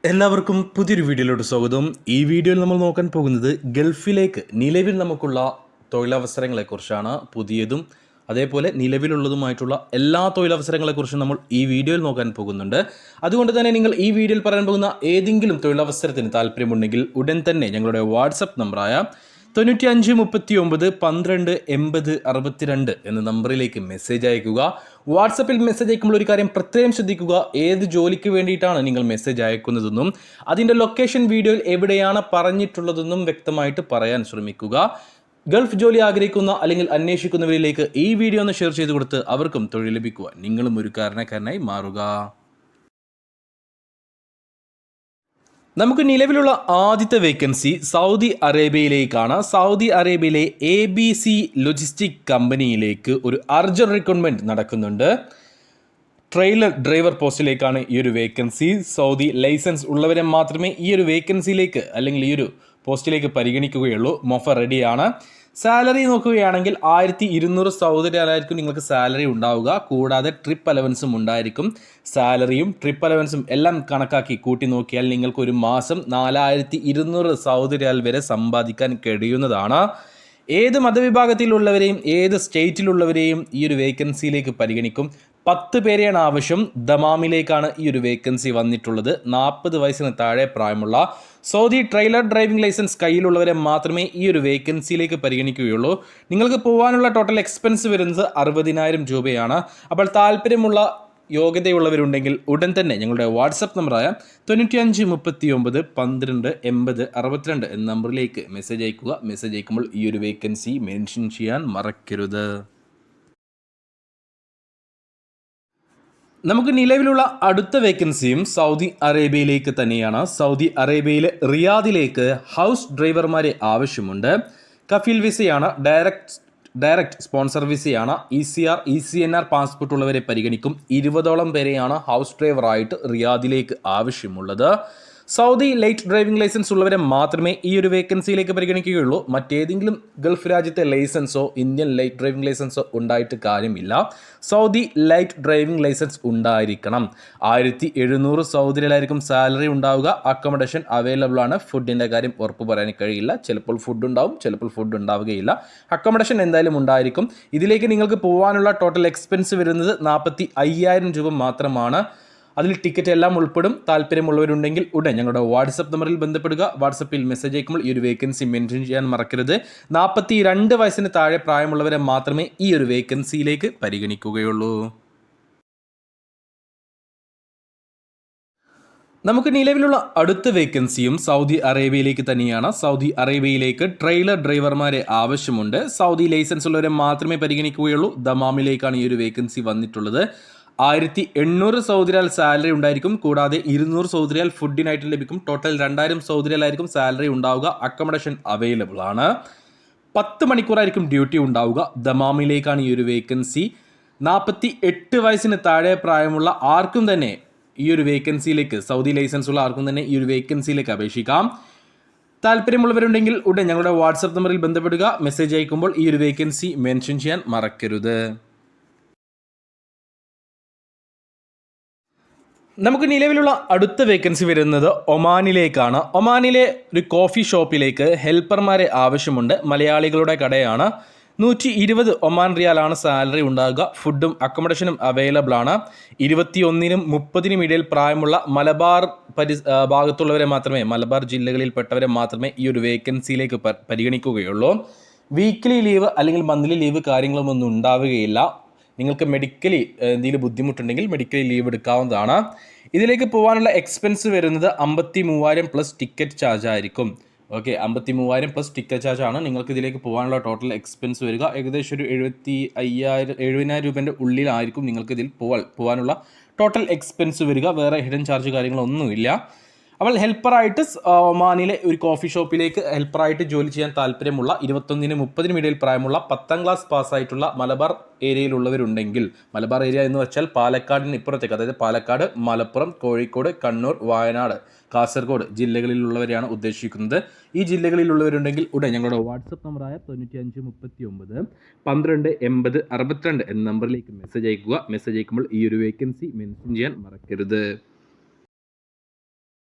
എല്ലാവർക്കും പുതിയൊരു വീഡിയോയിലോട്ട് സ്വാഗതം. ഈ വീഡിയോയിൽ നമ്മൾ നോക്കാൻ പോകുന്നത് ഗൾഫിലേക്ക് നിലവിൽ നമുക്കുള്ള തൊഴിലവസരങ്ങളെക്കുറിച്ചാണ്. പുതിയതും അതേപോലെ നിലവിലുള്ളതുമായിട്ടുള്ള എല്ലാ തൊഴിലവസരങ്ങളെക്കുറിച്ചും നമ്മൾ ഈ വീഡിയോയിൽ നോക്കാൻ പോകുന്നുണ്ട്. അതുകൊണ്ട് തന്നെ നിങ്ങൾ ഈ വീഡിയോയിൽ പറയാൻ പോകുന്ന ഏതെങ്കിലും തൊഴിലവസരത്തിന് താല്പര്യമുണ്ടെങ്കിൽ ഉടൻ തന്നെ ഞങ്ങളുടെ വാട്സപ്പ് നമ്പറായ 9539128062 എന്ന നമ്പറിലേക്ക് മെസ്സേജ് അയക്കുക. വാട്സപ്പിൽ മെസ്സേജ് അയക്കുമ്പോൾ ഒരു കാര്യം പ്രത്യേകം ശ്രദ്ധിക്കുക, ഏത് ജോലിക്ക് വേണ്ടിയിട്ടാണ് നിങ്ങൾ മെസ്സേജ് അയക്കുന്നതെന്നും അതിൻ്റെ ലൊക്കേഷൻ വീഡിയോയിൽ എവിടെയാണ് പറഞ്ഞിട്ടുള്ളതെന്നും വ്യക്തമായിട്ട് പറയാൻ ശ്രമിക്കുക. ഗൾഫ് ജോലി ആഗ്രഹിക്കുന്ന അല്ലെങ്കിൽ അന്വേഷിക്കുന്നവരിലേക്ക് ഈ വീഡിയോ ഒന്ന് ഷെയർ ചെയ്ത് കൊടുത്ത് അവർക്കും തൊഴിൽ ലഭിക്കുക നിങ്ങളും ഒരു കാരണക്കാരനായി മാറുക. നമുക്ക് നിലവിലുള്ള ആദ്യത്തെ വേക്കൻസി സൗദി അറേബ്യയിലേക്കാണ്. സൗദി അറേബ്യയിലെ ABC ലോജിസ്റ്റിക് കമ്പനിയിലേക്ക് ഒരു അർജന്റ് റിക്രൂട്ട്മെൻറ്റ് നടക്കുന്നുണ്ട്. ട്രെയിലർ ഡ്രൈവർ പോസ്റ്റിലേക്കാണ് ഈ ഒരു വേക്കൻസി. സൗദി ലൈസൻസ് ഉള്ളവരെ മാത്രമേ ഈ ഒരു വേക്കൻസിയിലേക്ക് അല്ലെങ്കിൽ ഈ ഒരു പോസ്റ്റിലേക്ക് പരിഗണിക്കുകയുള്ളൂ. മൊഫർ റെഡിയാണ്. സാലറി നോക്കുകയാണെങ്കിൽ 1200 സൗദി റിയാലായിരിക്കും നിങ്ങൾക്ക് സാലറി ഉണ്ടാവുക. കൂടാതെ ട്രിപ്പ് അലവൻസും ഉണ്ടായിരിക്കും. സാലറിയും ട്രിപ്പ് അലവൻസും എല്ലാം കണക്കാക്കി കൂട്ടി നോക്കിയാൽ നിങ്ങൾക്ക് ഒരു മാസം 4200 സൗദി റിയാൽ വരെ സമ്പാദിക്കാൻ കഴിയുന്നതാണ്. ഏത് മതവിഭാഗത്തിലുള്ളവരെയും ഏത് സ്റ്റേറ്റിലുള്ളവരെയും ഈ ഒരു വേക്കൻസിയിലേക്ക് പരിഗണിക്കും. 10 പേരെയാണ് ആവശ്യം. ദമാമിലേക്കാണ് ഈ ഒരു വേക്കൻസി വന്നിട്ടുള്ളത്. 40 വയസ്സിന് താഴെ പ്രായമുള്ള സൗദി ട്രെയിലർ ഡ്രൈവിംഗ് ലൈസൻസ് കയ്യിലുള്ളവരെ മാത്രമേ ഈ ഒരു വേക്കൻസിയിലേക്ക് പരിഗണിക്കുകയുള്ളൂ. നിങ്ങൾക്ക് പോകാനുള്ള ടോട്ടൽ എക്സ്പെൻസ് വരുന്നത് 60,000 രൂപയാണ്. അപ്പോൾ താല്പര്യമുള്ള യോഗ്യതയുള്ളവരുണ്ടെങ്കിൽ ഉടൻ തന്നെ ഞങ്ങളുടെ വാട്സപ്പ് നമ്പറായ 9539128062 എന്ന നമ്പറിലേക്ക് മെസ്സേജ് അയക്കുക. മെസ്സേജ് അയക്കുമ്പോൾ ഈ ഒരു വേക്കൻസി മെൻഷൻ ചെയ്യാൻ മറക്കരുത്. നമുക്ക് നിലവിലുള്ള അടുത്ത വേക്കൻസിയും സൗദി അറേബ്യയിലേക്ക് തന്നെയാണ്. സൗദി അറേബ്യയിലെ റിയാദിലേക്ക് ഹൗസ് ഡ്രൈവർമാരെ ആവശ്യമുണ്ട്. കഫീൽ വിസയാണ്, ഡയറക്റ്റ് സ്പോൺസർ വിസയാണ്. ECR ECNR പാസ്പോർട്ട് ഉള്ളവരെ പരിഗണിക്കും. 20ഓളം പേരെയാണ് ഹൗസ് ഡ്രൈവറായിട്ട് റിയാദിലേക്ക് ആവശ്യമുള്ളത്. സൗദി ലൈറ്റ് ഡ്രൈവിംഗ് ലൈസൻസ് ഉള്ളവരെ മാത്രമേ ഈ ഒരു വേക്കൻസിയിലേക്ക് പരിഗണിക്കുകയുള്ളൂ. മറ്റേതെങ്കിലും ഗൾഫ് രാജ്യത്തെ ലൈസൻസോ ഇന്ത്യൻ ലൈറ്റ് ഡ്രൈവിംഗ് ലൈസൻസോ ഉണ്ടായിട്ട് കാര്യമില്ല. സൗദി ലൈറ്റ് ഡ്രൈവിംഗ് ലൈസൻസ് ഉണ്ടായിരിക്കണം. 1700 സൗദി റിയാലായിരിക്കും സാലറി ഉണ്ടാവുക. അക്കോമഡേഷൻ അവൈലബിൾ ആണ്. ഫുഡിൻ്റെ കാര്യം ഉറപ്പ് പറയാൻ കഴിയില്ല. ചിലപ്പോൾ ഫുഡ് ഉണ്ടാവും, ചിലപ്പോൾ ഫുഡ് ഉണ്ടാവുകയില്ല. അക്കോമഡേഷൻ എന്തായാലും ഉണ്ടായിരിക്കും. ഇതിലേക്ക് നിങ്ങൾക്ക് പോകാനുള്ള ടോട്ടൽ എക്സ്പെൻസ് വരുന്നത് 45,000 രൂപ മാത്രമാണ്. അതിൽ ടിക്കറ്റ് എല്ലാം ഉൾപ്പെടും. താല്പര്യമുള്ളവരുണ്ടെങ്കിൽ ഉടൻ ഞങ്ങളുടെ വാട്സപ്പ് നമ്പറിൽ ബന്ധപ്പെടുക. വാട്സപ്പിൽ മെസ്സേജ് അയക്കുമ്പോൾ ഈ ഒരു വേക്കൻസി മെൻഷൻ ചെയ്യാൻ മറക്കരുത്. 42 വയസ്സിന് താഴെ പ്രായമുള്ളവരെ മാത്രമേ ഈ ഒരു വേക്കൻസിയിലേക്ക് പരിഗണിക്കുകയുള്ളൂ. നമുക്ക് നിലവിലുള്ള അടുത്ത വേക്കൻസിയും സൗദി അറേബ്യയിലേക്ക് തന്നെയാണ്. സൗദി അറേബ്യയിലേക്ക് ട്രെയിലർ ഡ്രൈവർമാരെ ആവശ്യമുണ്ട്. സൗദി ലൈസൻസ് ഉള്ളവരെ മാത്രമേ പരിഗണിക്കുകയുള്ളൂ. ദമാമിലേക്കാണ് ഈ ഒരു വേക്കൻസി വന്നിട്ടുള്ളത്. 1800 സൗദി റിയാൽ സാലറി ഉണ്ടായിരിക്കും. കൂടാതെ 200 സൗദി റിയാൽ ഫുഡിനായിട്ട് ലഭിക്കും. ടോട്ടൽ 2000 സൗദി റിയാലായിരിക്കും സാലറി ഉണ്ടാവുക. അക്കോമഡേഷൻ അവൈലബിൾ ആണ്. 10 മണിക്കൂറായിരിക്കും ഡ്യൂട്ടി ഉണ്ടാവുക. ദമാമിലേക്കാണ് ഈ ഒരു വേക്കൻസി. 48 വയസ്സിന് താഴെ പ്രായമുള്ള ആർക്കും തന്നെ ഈ ഒരു വേക്കൻസിയിലേക്ക്, സൗദി ലൈസൻസ് ഉള്ള ആർക്കും തന്നെ ഈ ഒരു വേക്കൻസിയിലേക്ക് അപേക്ഷിക്കാം. താല്പര്യമുള്ളവരുണ്ടെങ്കിൽ ഉടൻ ഞങ്ങളുടെ വാട്സപ്പ് നമ്പറിൽ ബന്ധപ്പെടുക. മെസ്സേജ് അയക്കുമ്പോൾ ഈ ഒരു വേക്കൻസി മെൻഷൻ ചെയ്യാൻ മറക്കരുത്. നമുക്ക് നിലവിലുള്ള അടുത്ത വേക്കൻസി വരുന്നത് ഒമാനിലേക്കാണ്. ഒമാനിലെ ഒരു കോഫി ഷോപ്പിലേക്ക് ഹെൽപ്പർമാരെ ആവശ്യമുണ്ട്. മലയാളികളുടെ കടയാണ്. 120 ഒമാൻ റിയാലാണ് സാലറി ഉണ്ടാകുക. ഫുഡും അക്കോമഡേഷനും അവൈലബിൾ ആണ്. 21നും 30നും ഇടയിൽ പ്രായമുള്ള മലബാർ ഭാഗത്തുള്ളവരെ മാത്രമേ, മലബാർ ജില്ലകളിൽപ്പെട്ടവരെ മാത്രമേ ഈ ഒരു വേക്കൻസിയിലേക്ക് പരിഗണിക്കുകയുള്ളൂ. വീക്ക്ലി ലീവ് അല്ലെങ്കിൽ മന്ത്ലി ലീവ് കാര്യങ്ങളൊന്നും ഉണ്ടാവുകയില്ല. നിങ്ങൾക്ക് മെഡിക്കലി എന്തെങ്കിലും ബുദ്ധിമുട്ടുണ്ടെങ്കിൽ മെഡിക്കലി ലീവ് എടുക്കാവുന്നതാണ്. ഇതിലേക്ക് പോകാനുള്ള എക്സ്പെൻസ് വരുന്നത് 53,000 പ്ലസ് ടിക്കറ്റ് ചാർജ് ആയിരിക്കും. ഓക്കെ, 53,000 പ്ലസ് ടിക്കറ്റ് ചാർജ് ആണ് നിങ്ങൾക്ക് ഇതിലേക്ക് പോകാനുള്ള ടോട്ടൽ എക്സ്പെൻസ് വരിക. ഏകദേശം ഒരു 70,000 രൂപേൻ്റെ ഉള്ളിലായിരിക്കും നിങ്ങൾക്ക് ഇതിൽ പോകാനുള്ള ടോട്ടൽ എക്സ്പെൻസ് വരിക. വേറെ ഹിഡൻ ചാർജ് കാര്യങ്ങളൊന്നുമില്ല. അപ്പോൾ ഹെൽപ്പറായിട്ട് ഒമാനിലെ ഒരു കോഫി ഷോപ്പിലേക്ക് ഹെൽപ്പറായിട്ട് ജോലി ചെയ്യാൻ താല്പര്യമുള്ള 21നും 30നും ഇടയിൽ പ്രായമുള്ള 10ാം ക്ലാസ് പാസ്സായിട്ടുള്ള മലബാർ ഏരിയയിലുള്ളവരുണ്ടെങ്കിൽ, മലബാർ ഏരിയ എന്ന് വെച്ചാൽ പാലക്കാടിന് ഇപ്പുറത്തേക്ക്, അതായത് പാലക്കാട്, മലപ്പുറം, കോഴിക്കോട്, കണ്ണൂർ, വയനാട്, കാസർഗോഡ് ജില്ലകളിലുള്ളവരെയാണ് ഉദ്ദേശിക്കുന്നത്. ഈ ജില്ലകളിലുള്ളവരുണ്ടെങ്കിൽ ഉടൻ ഞങ്ങളുടെ വാട്സപ്പ് നമ്പറായ 9539128062 എന്ന നമ്പറിലേക്ക് മെസ്സേജ് അയക്കുക. മെസ്സേജ് അയക്കുമ്പോൾ ഈ ഒരു വേക്കൻസി മെൻഷൻ ചെയ്യാൻ മറക്കരുത്.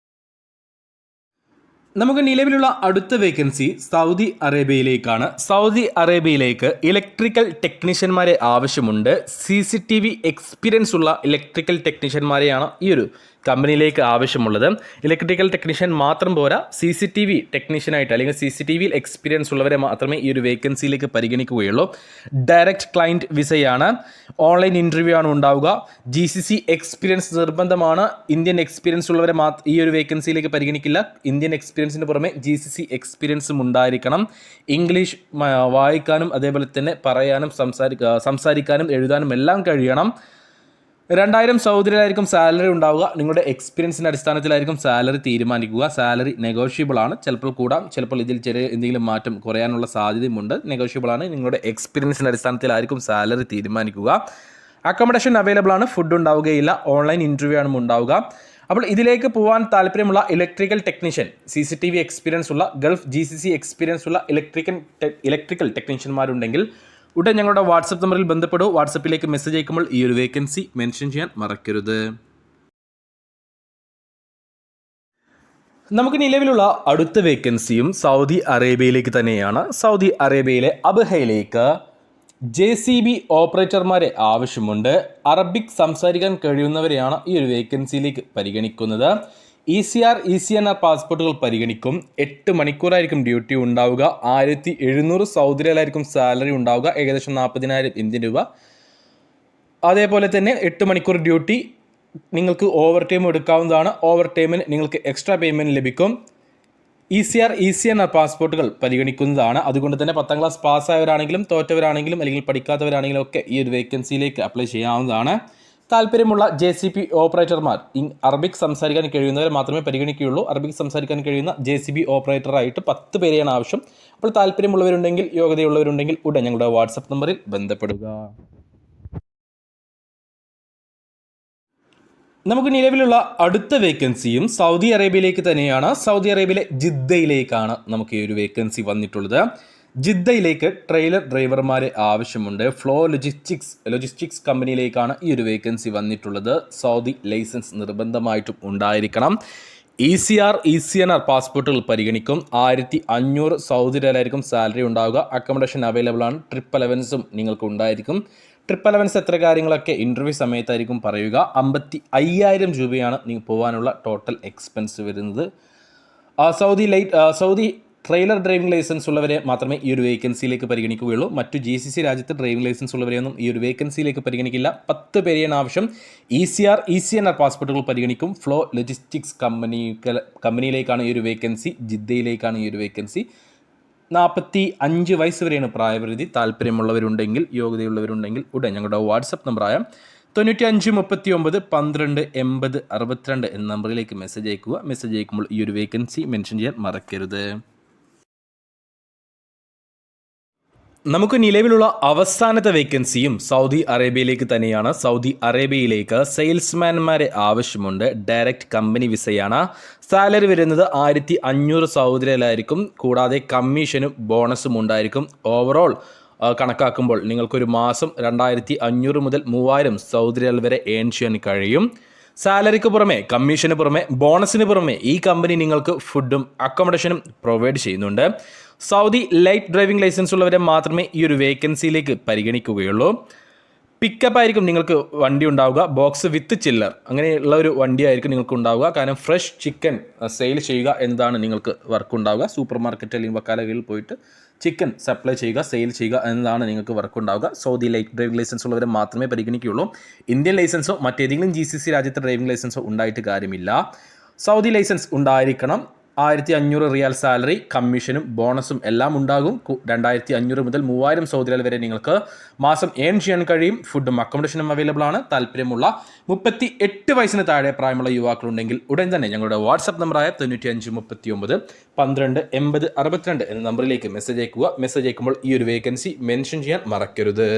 നമുക്ക് നിലവിലുള്ള അടുത്ത വേക്കൻസി സൗദി അറേബ്യയിലേക്കാണ്. സൗദി അറേബ്യയിലേക്ക് ഇലക്ട്രിക്കൽ ടെക്നീഷ്യന്മാരെ ആവശ്യമുണ്ട്. CCTV എക്സ്പീരിയൻസ് ഉള്ള ഇലക്ട്രിക്കൽ ടെക്നീഷ്യന്മാരെയാണ് ഈ ഒരു കമ്പനിയിലേക്ക് ആവശ്യമുള്ളത്. ഇലക്ട്രിക്കൽ ടെക്നീഷ്യൻ മാത്രം പോരാ, CCTV ടെക്നീഷ്യനായിട്ട് അല്ലെങ്കിൽ CCTVയിൽ എക്സ്പീരിയൻസ് ഉള്ളവരെ മാത്രമേ ഈ ഒരു വേക്കൻസിയിലേക്ക് പരിഗണിക്കുകയുള്ളൂ. ഡയറക്റ്റ് ക്ലയൻറ്റ് വിസയാണ്. ഓൺലൈൻ ഇൻ്റർവ്യൂ ആണ് ഉണ്ടാവുക. GCC എക്സ്പീരിയൻസ് നിർബന്ധമാണ്. ഇന്ത്യൻ എക്സ്പീരിയൻസ് ഉള്ളവരെ ഈ ഒരു വേക്കൻസിയിലേക്ക് പരിഗണിക്കില്ല. ഇന്ത്യൻ എക്സ്പീരിയൻസിന് പുറമെ GCC എക്സ്പീരിയൻസും ഉണ്ടായിരിക്കണം. ഇംഗ്ലീഷ് വായിക്കാനും അതേപോലെ തന്നെ പറയാനും സംസാരിക്കാനും എഴുതാനും എല്ലാം കഴിയണം. 2000 സൗദി റിയാലായിരിക്കും സാലറി ഉണ്ടാവുക. നിങ്ങളുടെ എക്സ്പീരിയൻസിൻ്റെ അടിസ്ഥാനത്തിലായിരിക്കും സാലറി തീരുമാനിക്കുക. സാലറി നെഗോഷ്യബിൾ ആണ്. ചിലപ്പോൾ കൂടാം, ചിലപ്പോൾ ഇതിൽ ചെറിയ എന്തെങ്കിലും മാറ്റം കുറയാനുള്ള സാധ്യതയുമുണ്ട്. നെഗോഷ്യബിൾ ആണ്. നിങ്ങളുടെ എക്സ്പീരിയൻസിൻ്റെ അടിസ്ഥാനത്തിലായിരിക്കും സാലറി തീരുമാനിക്കുക. അക്കോമഡേഷൻ അവൈലബിൾ ആണ്. ഫുഡ് ഉണ്ടാവുകയില്ല. ഓൺലൈൻ ഇൻ്റർവ്യൂ ആണ് ഉണ്ടാവുക. അപ്പോൾ ഇതിലേക്ക് പോകാൻ താല്പര്യമുള്ള ഇലക്ട്രിക്കൽ ടെക്നീഷ്യൻ, CCTV എക്സ്പീരിയൻസ് ഉള്ള, ഗൾഫ് GCC എക്സ്പീരിയൻസ് ഉള്ള ഇലക്ട്രിക്കൽ ടെക്നീഷ്യന്മാരുണ്ടെങ്കിൽ ഉടൻ ഞങ്ങളുടെ വാട്സപ്പ് നമ്പറിൽ ബന്ധപ്പെടൂ. വാട്സപ്പിലേക്ക് മെസ്സേജ് അയക്കുമ്പോൾ ഈ ഒരു വേക്കൻസി മെൻഷൻ ചെയ്യാൻ മറക്കരുത്. നമുക്ക് നിലവിലുള്ള അടുത്ത വേക്കൻസിയും സൗദി അറേബ്യയിലേക്ക് തന്നെയാണ്. സൗദി അറേബ്യയിലെ അബ്ഹയിലേക്ക് JCB ഓപ്പറേറ്റർമാരെ ആവശ്യമുണ്ട്. അറബിക് സംസാരിക്കാൻ കഴിയുന്നവരെയാണ് ഈ ഒരു വേക്കൻസിയിലേക്ക് പരിഗണിക്കുന്നത്. ECR ECNR പാസ്പോർട്ടുകൾ പരിഗണിക്കും. 8 മണിക്കൂറായിരിക്കും ഡ്യൂട്ടി ഉണ്ടാവുക. 1700 സൗദി റിയാലായിരിക്കും സാലറി ഉണ്ടാവുക, ഏകദേശം 40,000 ഇന്ത്യൻ രൂപ. അതേപോലെ തന്നെ 8 മണിക്കൂർ ഡ്യൂട്ടി, നിങ്ങൾക്ക് ഓവർ ടൈം എടുക്കാവുന്നതാണ്. ഓവർ ടൈമിന് നിങ്ങൾക്ക് എക്സ്ട്രാ പേയ്മെൻറ്റ് ലഭിക്കും. ECR ECNR പാസ്പോർട്ടുകൾ പരിഗണിക്കുന്നതാണ്. അതുകൊണ്ട് തന്നെ 10ാം ക്ലാസ് പാസ്സായവരാണെങ്കിലും തോറ്റവരാണെങ്കിലും അല്ലെങ്കിൽ പഠിക്കാത്തവരാണെങ്കിലും ഒക്കെ ഈ ഒരു വേക്കൻസിയിലേക്ക് അപ്ലൈ ചെയ്യാവുന്നതാണ്. താല്പര്യമുള്ള JCB ഓപ്പറേറ്റർമാർ, അറബിക് സംസാരിക്കാൻ കഴിയുന്നവരെ മാത്രമേ പരിഗണിക്കുകയുള്ളൂ. അറബിക് സംസാരിക്കാൻ കഴിയുന്ന JCB ഓപ്പറേറ്ററായിട്ട് 10 പേരെയാണ് ആവശ്യം. അപ്പോൾ താല്പര്യമുള്ളവരുണ്ടെങ്കിൽ, യോഗ്യതയുള്ളവരുണ്ടെങ്കിൽ ഉടൻ ഞങ്ങളുടെ വാട്സപ്പ് നമ്പറിൽ ബന്ധപ്പെടുക. നമുക്ക് നിലവിലുള്ള അടുത്ത വേക്കൻസിയും സൗദി അറേബ്യയിലേക്ക് തന്നെയാണ്. സൗദി അറേബ്യയിലെ ജിദ്ദയിലേക്കാണ് നമുക്ക് ഈ ഒരു വേക്കൻസി വന്നിട്ടുള്ളത്. ജിദ്ദയിലേക്ക് ട്രെയിലർ ഡ്രൈവർമാരെ ആവശ്യമുണ്ട്. ഫ്ലോ ലോജിസ്റ്റിക്സ് കമ്പനിയിലേക്കാണ് ഈ ഒരു വേക്കൻസി വന്നിട്ടുള്ളത്. സൗദി ലൈസൻസ് നിർബന്ധമായിട്ടും ഉണ്ടായിരിക്കണം. ECR ECNR പാസ്പോർട്ടുകൾ പരിഗണിക്കും. 1500 സൗദി റിയാലായിരിക്കും സാലറി ഉണ്ടാവുക. അക്കോമഡേഷൻ അവൈലബിൾ ആണ്. ട്രിപ്പ് അലവൻസും നിങ്ങൾക്ക് ഉണ്ടായിരിക്കും. ട്രിപ്പ് അലവൻസ് എത്ര കാര്യങ്ങളൊക്കെ ഇൻ്റർവ്യൂ സമയത്തായിരിക്കും പറയുക. 55,000 രൂപയാണ് നിങ്ങൾക്ക് പോകാനുള്ള ടോട്ടൽ എക്സ്പെൻസ് വരുന്നത്. സൗദി ട്രെയിലർ ഡ്രൈവിംഗ് ലൈസൻസ് ഉള്ളവരെ മാത്രമേ ഈ ഒരു വേക്കൻസിയിലേക്ക് പരിഗണിക്കുകയുള്ളൂ. മറ്റു GCC രാജ്യത്ത് ഡ്രൈവിംഗ് ലൈസൻസ് ഉള്ളവരെയൊന്നും ഈ ഒരു വേക്കൻസിയിലേക്ക് പരിഗണിക്കില്ല. 10 പേരെയാണ് ആവശ്യം. ECR ECNR പാസ്പോർട്ടുകൾ പരിഗണിക്കും. ഫ്ലോ ലോജിസ്റ്റിക്സ് കമ്പനിയിലേക്കാണ് ഈ ഒരു വേക്കൻസി. ജിദ്ദയിലേക്കാണ് ഈ ഒരു വേക്കൻസി. 45 വയസ്സ് വരെയാണ് പ്രായപരിധി. താല്പര്യമുള്ളവരുണ്ടെങ്കിൽ, യോഗ്യതയുള്ളവരുണ്ടെങ്കിൽ ഉടൻ ഞങ്ങളുടെ വാട്സപ്പ് നമ്പറായ 9539 12 80 62 എന്ന നമ്പറിലേക്ക് മെസ്സേജ് അയക്കുക. മെസ്സേജ് അയക്കുമ്പോൾ ഈ ഒരു വേക്കൻസി മെൻഷൻ ചെയ്യാൻ മറക്കരുത്. നമുക്ക് നിലവിലുള്ള അവസാനത്തെ വേക്കൻസിയും സൗദി അറേബ്യയിലേക്ക് തന്നെയാണ്. സൗദി അറേബ്യയിലേക്ക് സെയിൽസ്മാൻമാരെ ആവശ്യമുണ്ട്. Direct company വിസയാണ്. സാലറി വരുന്നത് 1500 സൗദി റിയാലായിരിക്കും. കൂടാതെ കമ്മീഷനും ബോണസും ഉണ്ടായിരിക്കും. ഓവറോൾ കണക്കാക്കുമ്പോൾ നിങ്ങൾക്കൊരു മാസം 2500 മുതൽ 3000 സൗദി റിയാൽ വരെ ഏൺ ചെയ്യാൻ കഴിയും. സാലറിക്ക് പുറമെ, കമ്മീഷന് പുറമെ, ബോണസിന് പുറമെ ഈ കമ്പനി നിങ്ങൾക്ക് ഫുഡും അക്കോമഡേഷനും പ്രൊവൈഡ് ചെയ്യുന്നുണ്ട്. സൗദി ലൈറ്റ് ഡ്രൈവിംഗ് ലൈസൻസ് ഉള്ളവരെ മാത്രമേ ഈ ഒരു വേക്കൻസിയിലേക്ക് പരിഗണിക്കുകയുള്ളൂ. പിക്കപ്പ് ആയിരിക്കും നിങ്ങൾക്ക് വണ്ടി ഉണ്ടാവുക. ബോക്സ് വിത്ത് ചില്ലർ അങ്ങനെയുള്ള ഒരു വണ്ടിയായിരിക്കും നിങ്ങൾക്ക് ഉണ്ടാവുക. കാരണം ഫ്രഷ് ചിക്കൻ സെയിൽ ചെയ്യുക എന്നതാണ് നിങ്ങൾക്ക് വർക്ക് ഉണ്ടാവുക. സൂപ്പർ മാർക്കറ്റ് അല്ലെങ്കിൽ വക്കാലകളിൽ പോയിട്ട് ചിക്കൻ സപ്ലൈ ചെയ്യുക, സെയിൽ ചെയ്യുക എന്നതാണ് നിങ്ങൾക്ക് വർക്ക് ഉണ്ടാവുക. സൗദി ലൈറ്റ് ഡ്രൈവിംഗ് ലൈസൻസ് ഉള്ളവരെ മാത്രമേ പരിഗണിക്കുകയുള്ളൂ. ഇന്ത്യൻ ലൈസൻസോ മറ്റേതെങ്കിലും GCC രാജ്യത്തെ ഡ്രൈവിംഗ് ലൈസൻസോ ഉണ്ടായിട്ട് കാര്യമില്ല. സൗദി ലൈസൻസ് ഉണ്ടായിരിക്കണം. 1500 റിയാൽ സാലറി, കമ്മീഷനും ബോണസും എല്ലാം ഉണ്ടാകും. 2500 മുതൽ 3000 സൗദി റിയാൽ വരെ നിങ്ങൾക്ക് മാസം ഏൺ ചെയ്യാൻ കഴിയും. ഫുഡും അക്കോമഡേഷനും അവൈലബിൾ ആണ്. താല്പര്യമുള്ള 38 വയസ്സിന് താഴെ പ്രായമുള്ള യുവാക്കളുണ്ടെങ്കിൽ ഉടൻ തന്നെ ഞങ്ങളുടെ വാട്സപ്പ് നമ്പറായ 9539 12 80 62 എന്ന നമ്പറിലേക്ക് മെസ്സേജ് അയക്കുക. മെസ്സേജ് അയക്കുമ്പോൾ ഈ ഒരു വേക്കൻസി മെൻഷൻ ചെയ്യാൻ മറക്കരുത്.